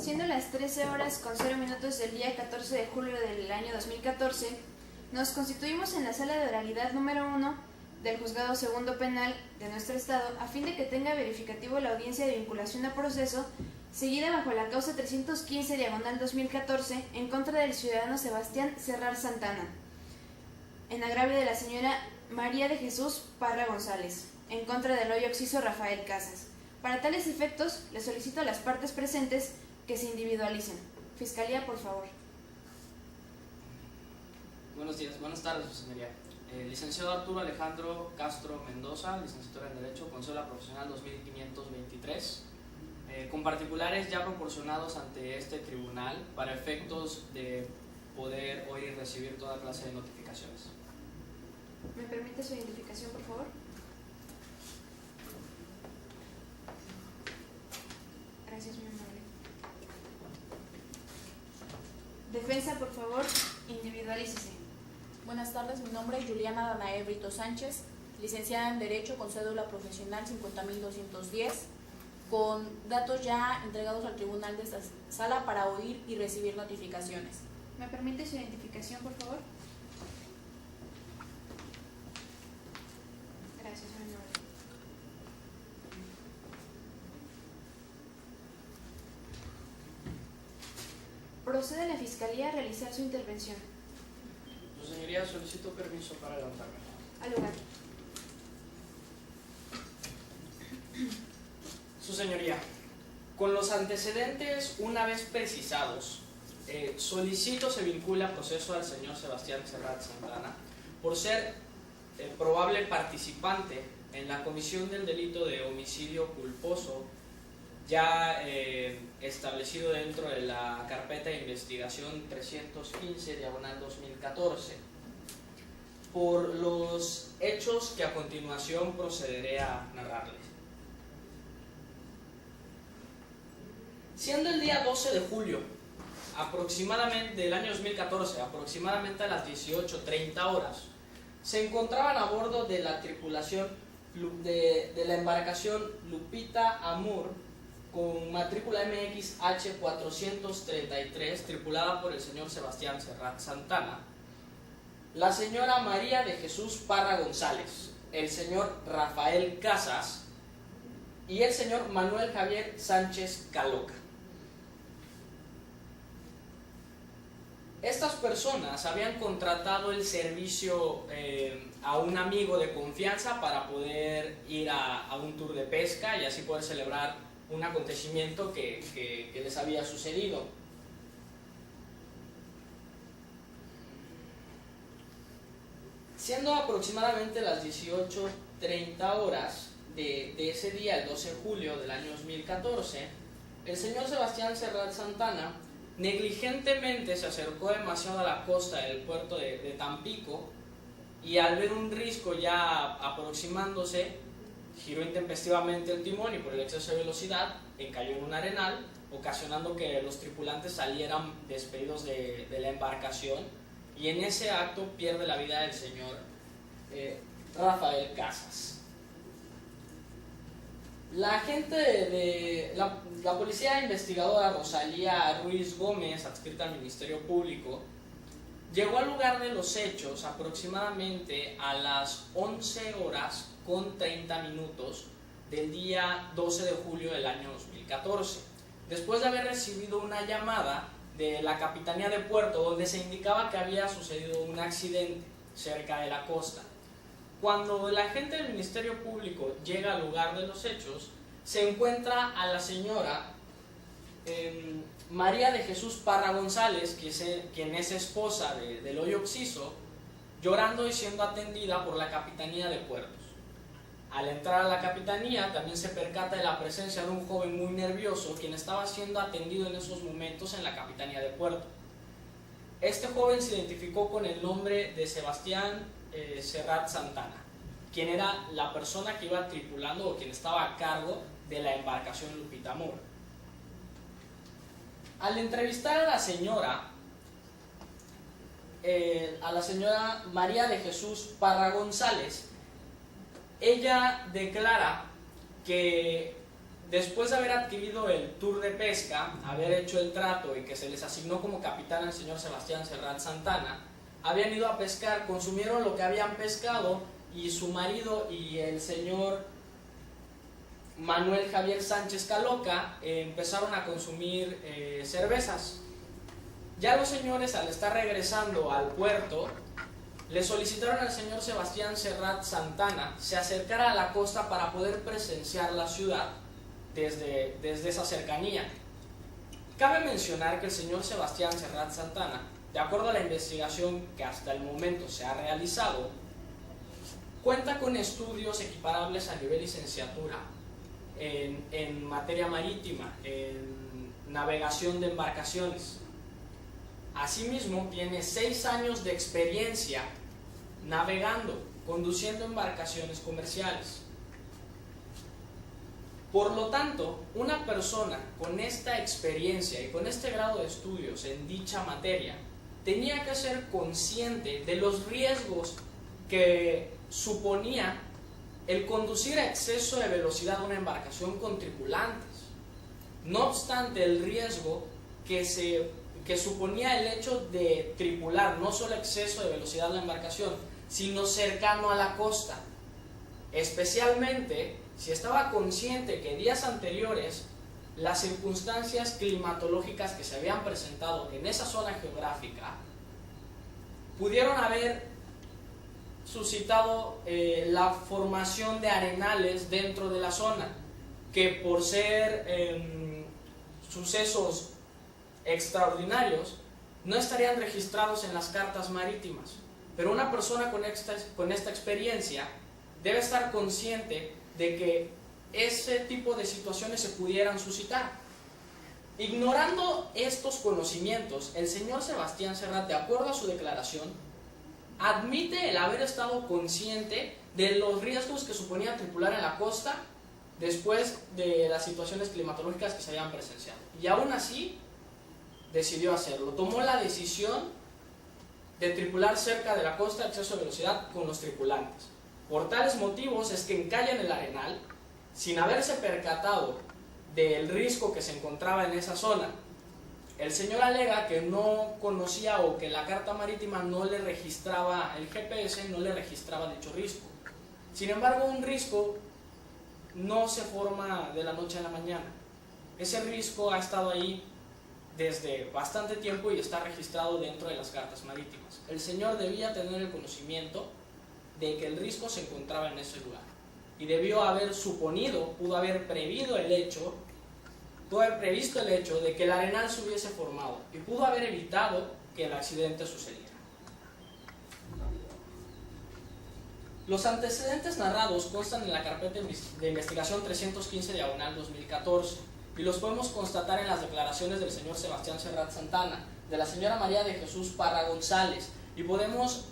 Siendo las 13 horas con 0 minutos del día 14 de julio del año 2014, nos constituimos en la sala de oralidad número 1 del Juzgado Segundo Penal de nuestro estado a fin de que tenga verificativo la audiencia de vinculación a proceso seguida bajo la causa 315/2014 en contra del ciudadano Sebastián Serrat Santana, en agravio de la señora María de Jesús Parra González, en contra del hoy occiso Rafael Casas. Para tales efectos, le solicito a las partes presentes que se individualicen. Fiscalía, por favor. Buenos días, buenas tardes, su señoría. Licenciado Arturo Alejandro Castro Mendoza, licenciatura en Derecho, Consuela Profesional 2523, con particulares ya proporcionados ante este tribunal para efectos de poder oír y recibir toda clase de notificaciones. ¿Me permite su identificación, por favor? Gracias, muy amable. Defensa, por favor, individualícese. Buenas tardes, mi nombre es Juliana Danae Brito Sánchez, licenciada en Derecho con cédula profesional 50.210, con datos ya entregados al tribunal de esta sala para oír y recibir notificaciones. ¿Me permite su identificación, por favor? Gracias, muy amable. Procede la Fiscalía a realizar su intervención. Su señoría, solicito permiso para levantarme. Al lugar. Su señoría, con los antecedentes una vez precisados, solicito se vincule a proceso al señor Sebastián Serrat Santana por ser probable participante en la comisión del delito de homicidio culposo ya establecido dentro de la carpeta de investigación 315/2014 por los hechos que a continuación procederé a narrarles. Siendo el día 12 de julio aproximadamente del año 2014, aproximadamente a las 18:30 horas, se encontraban a bordo de la tripulación de la embarcación Lupita Amur con matrícula MXH 433, tripulada por el señor Sebastián Serrat Santana, la señora María de Jesús Parra González, el señor Rafael Casas y el señor Manuel Javier Sánchez Caloca. Estas personas habían contratado el servicio a un amigo de confianza para poder ir a un tour de pesca y así poder celebrar un acontecimiento que les había sucedido. Siendo aproximadamente las 18:30 horas de ese día, el 12 de julio del año 2014, el señor Sebastián Serrat Santana negligentemente se acercó demasiado a la costa del puerto de Tampico y al ver un risco ya aproximándose, giró intempestivamente el timón y por el exceso de velocidad encalló en un arenal, ocasionando que los tripulantes salieran despedidos de la embarcación, y en ese acto pierde la vida el señor Rafael Casas. La agente de la policía investigadora Rosalía Ruiz Gómez, adscrita al Ministerio Público, llegó al lugar de los hechos aproximadamente a las 11:30 del día 12 de julio del año 2014, después de haber recibido una llamada de la Capitanía de Puerto donde se indicaba que había sucedido un accidente cerca de la costa. Cuando el agente del Ministerio Público llega al lugar de los hechos, se encuentra a la señora María de Jesús Parra González, quien es esposa del hoy occiso, llorando y siendo atendida por la Capitanía de Puertos. Al entrar a la Capitanía, también se percata de la presencia de un joven muy nervioso, quien estaba siendo atendido en esos momentos en la Capitanía de Puerto. Este joven se identificó con el nombre de Sebastián Serrat Santana, quien era la persona que iba tripulando o quien estaba a cargo de la embarcación Lupita Amur. Al entrevistar a la señora María de Jesús Parra González, ella declara que después de haber adquirido el tour de pesca, haber hecho el trato y que se les asignó como capitán al señor Sebastián Serrat Santana, habían ido a pescar, consumieron lo que habían pescado y su marido y el señor Manuel Javier Sánchez Caloca empezaron a consumir cervezas. Ya los señores, al estar regresando al puerto, le solicitaron al señor Sebastián Serrat Santana se acercara a la costa para poder presenciar la ciudad desde esa cercanía. Cabe mencionar que el señor Sebastián Serrat Santana, de acuerdo a la investigación que hasta el momento se ha realizado, cuenta con estudios equiparables a nivel licenciatura en materia marítima, en navegación de embarcaciones. Asimismo, tiene 6 años de experiencia navegando, conduciendo embarcaciones comerciales. Por lo tanto, una persona con esta experiencia y con este grado de estudios en dicha materia tenía que ser consciente de los riesgos que suponía el conducir a exceso de velocidad una embarcación con tripulantes. No obstante, el riesgo que suponía el hecho de tripular no solo exceso de velocidad la embarcación, sino cercano a la costa, especialmente si estaba consciente que días anteriores las circunstancias climatológicas que se habían presentado en esa zona geográfica pudieron haber suscitado la formación de arenales dentro de la zona, que por ser sucesos extraordinarios no estarían registrados en las cartas marítimas. Pero una persona con esta experiencia debe estar consciente de que ese tipo de situaciones se pudieran suscitar. Ignorando estos conocimientos, el señor Sebastián Serrat, de acuerdo a su declaración, admite el haber estado consciente de los riesgos que suponía tripular en la costa después de las situaciones climatológicas que se habían presenciado. Y aún así decidió hacerlo. Tomó la decisión de tripular cerca de la costa a exceso de velocidad con los tripulantes. Por tales motivos es que encalla en el arenal, sin haberse percatado del riesgo que se encontraba en esa zona. El señor alega que no conocía o que la carta marítima no le registraba, el GPS no le registraba dicho riesgo. Sin embargo, un riesgo no se forma de la noche a la mañana. Ese riesgo ha estado ahí desde bastante tiempo y está registrado dentro de las cartas marítimas. El señor debía tener el conocimiento de que el riesgo se encontraba en ese lugar y debió haber suponido, pudo haber previsto el hecho de que el arenal se hubiese formado y pudo haber evitado que el accidente sucediera. Los antecedentes narrados constan en la carpeta de investigación 315/2014 y los podemos constatar en las declaraciones del señor Sebastián Serrat Santana, de la señora María de Jesús Parra González, y podemos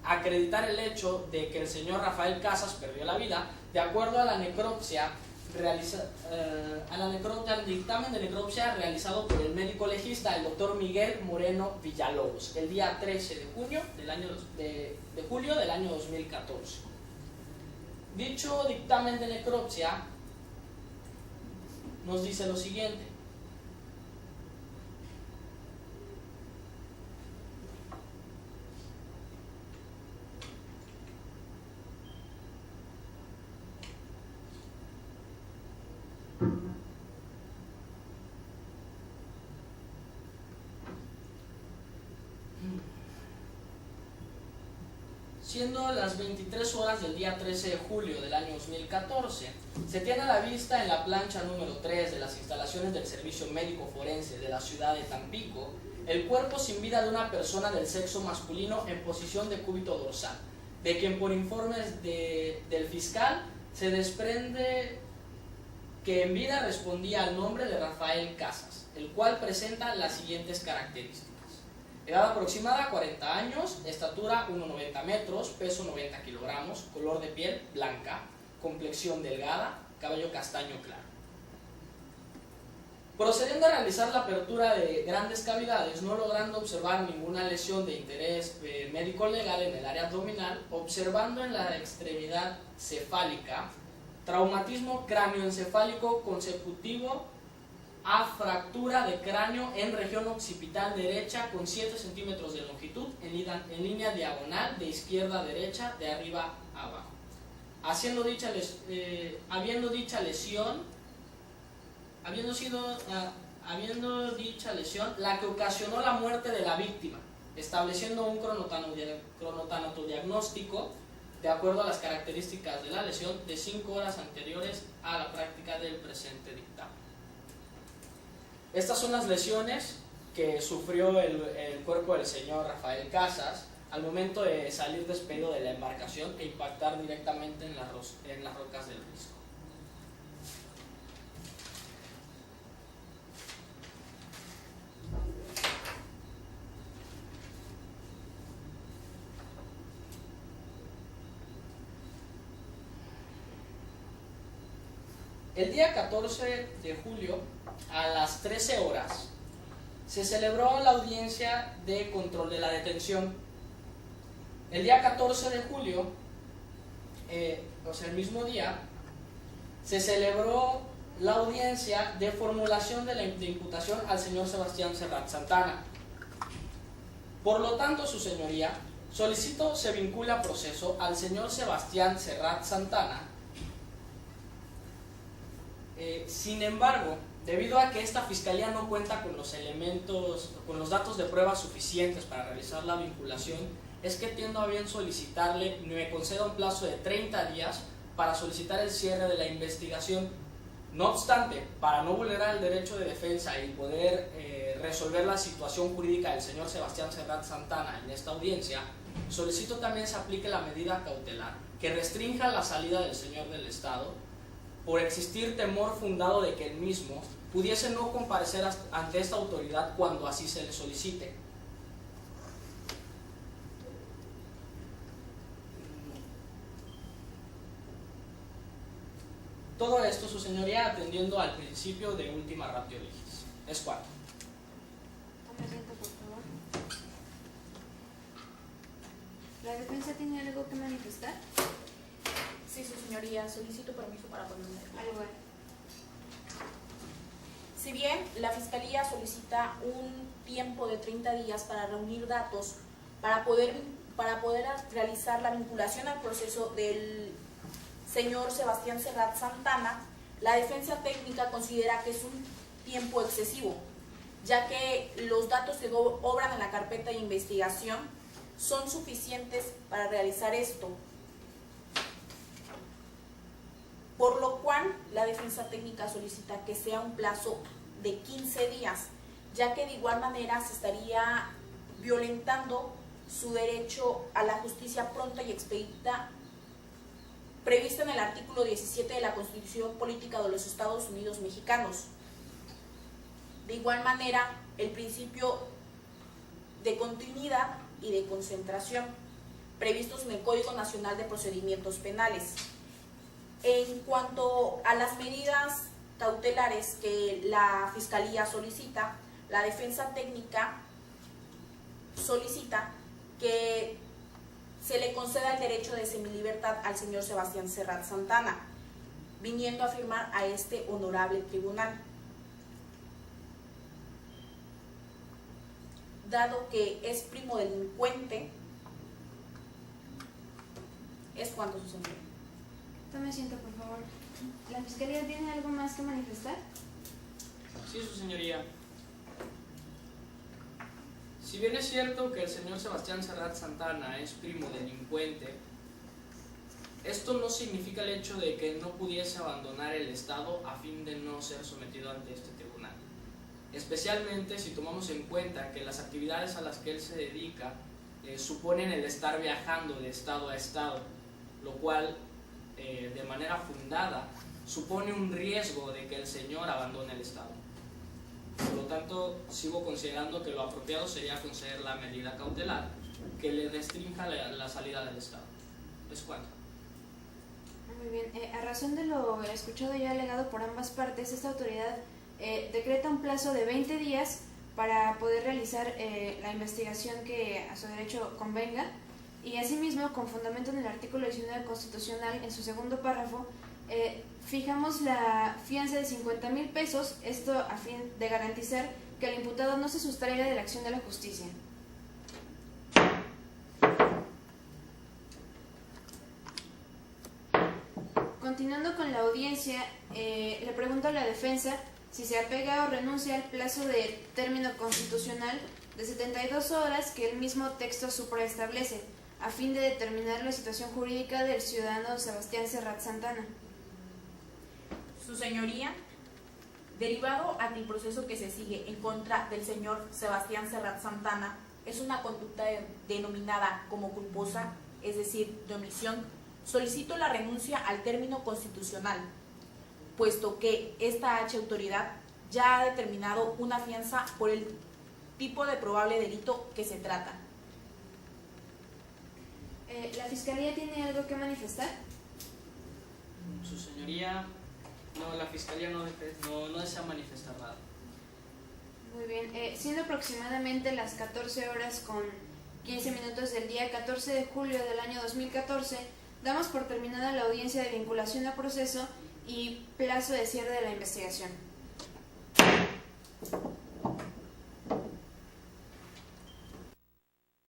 acreditar el hecho de que el señor Rafael Casas perdió la vida de acuerdo a la necropsia al dictamen de necropsia realizado por el médico legista, el doctor Miguel Moreno Villalobos, el día 13 de julio del año 2014. Dicho dictamen de necropsia nos dice lo siguiente: siendo las 23 horas del día 13 de julio del año 2014, se tiene a la vista en la plancha número 3 de las instalaciones del Servicio Médico Forense de la ciudad de Tampico el cuerpo sin vida de una persona del sexo masculino en posición de cúbito dorsal, de quien por informes del fiscal se desprende que en vida respondía al nombre de Rafael Casas, el cual presenta las siguientes características: edad aproximada 40 años, estatura 1,90 metros, peso 90 kilogramos, color de piel blanca, complexión delgada, cabello castaño claro. Procediendo a realizar la apertura de grandes cavidades, no logrando observar ninguna lesión de interés médico-legal en el área abdominal, observando en la extremidad cefálica traumatismo cráneoencefálico consecutivo a fractura de cráneo en región occipital derecha con 7 centímetros de longitud en línea diagonal de izquierda a derecha, de arriba a abajo. Habiendo dicha lesión la que ocasionó la muerte de la víctima, estableciendo un cronotanatodiagnóstico de acuerdo a las características de la lesión de 5 horas anteriores a la práctica del presente dictamen. Estas son las lesiones que sufrió el cuerpo del señor Rafael Casas al momento de salir despedido de la embarcación e impactar directamente en las rocas del risco. El día 14 de julio, a las 13 horas, se celebró la audiencia de control de la detención. El día 14 de julio, el mismo día, se celebró la audiencia de formulación de imputación al señor Sebastián Serrat Santana. Por lo tanto, su señoría, solicito se vincula a proceso al señor Sebastián Serrat Santana. Sin embargo, debido a que esta fiscalía no cuenta con los datos de prueba suficientes para realizar la vinculación, es que tiendo a bien solicitarle me conceda un plazo de 30 días para solicitar el cierre de la investigación. No obstante, para no vulnerar el derecho de defensa y poder resolver la situación jurídica del señor Sebastián Serrat Santana en esta audiencia, solicito también se aplique la medida cautelar que restrinja la salida del señor del Estado por existir temor fundado de que el mismo pudiese no comparecer ante esta autoridad cuando así se le solicite. Todo esto, su señoría, atendiendo al principio de última ratio legis. Es cuatro. Tome asiento, por favor. ¿La defensa tiene algo que manifestar? Sí, su señoría, solicito permiso para ponerme. Al lugar. Si bien la Fiscalía solicita un tiempo de 30 días para reunir datos para poder realizar la vinculación al proceso del señor Sebastián Serrat Santana, la defensa técnica considera que es un tiempo excesivo, ya que los datos que obran en la carpeta de investigación son suficientes para realizar esto. Por lo cual, la defensa técnica solicita que sea un plazo de 15 días, ya que de igual manera se estaría violentando su derecho a la justicia pronta y expedita prevista en el artículo 17 de la Constitución Política de los Estados Unidos Mexicanos. De igual manera, el principio de continuidad y de concentración previstos en el Código Nacional de Procedimientos Penales. En cuanto a las medidas cautelares que la Fiscalía solicita, la defensa técnica solicita que se le conceda el derecho de semilibertad al señor Sebastián Serrat Santana, viniendo a firmar a este honorable tribunal. Dado que es primo delincuente, es cuanto su señoría. Tome asiento, por favor. ¿La Fiscalía tiene algo más que manifestar? Sí, su señoría. Si bien es cierto que el señor Sebastián Serrat Santana es primo delincuente, esto no significa el hecho de que no pudiese abandonar el Estado a fin de no ser sometido ante este tribunal. Especialmente si tomamos en cuenta que las actividades a las que él se dedica suponen el estar viajando de estado a estado, lo cual de manera fundada supone un riesgo de que el señor abandone el Estado. Por lo tanto, sigo considerando que lo apropiado sería conceder la medida cautelar que le restrinja la salida del Estado. ¿Es cuánto? Muy bien. A razón de lo escuchado y alegado por ambas partes, esta autoridad decreta un plazo de 20 días para poder realizar la investigación que a su derecho convenga, y asimismo, con fundamento en el artículo 19 constitucional, en su segundo párrafo, Fijamos la fianza de 50,000 pesos, esto a fin de garantizar que el imputado no se sustraiga de la acción de la justicia. Continuando con la audiencia, le pregunto a la defensa si se apega o renuncia al plazo de término constitucional de 72 horas que el mismo texto supraestablece, a fin de determinar la situación jurídica del ciudadano Sebastián Serrat Santana. Su señoría, derivado a que el proceso que se sigue en contra del señor Sebastián Serrat Santana es una conducta denominada como culposa, es decir, de omisión, solicito la renuncia al término constitucional, puesto que esta H autoridad ya ha determinado una fianza por el tipo de probable delito que se trata. ¿La Fiscalía tiene algo que manifestar? Su señoría, no, la Fiscalía no desea manifestar nada. Muy bien, siendo aproximadamente las 14 horas con 15 minutos del día 14 de julio del año 2014, damos por terminada la audiencia de vinculación a proceso y plazo de cierre de la investigación.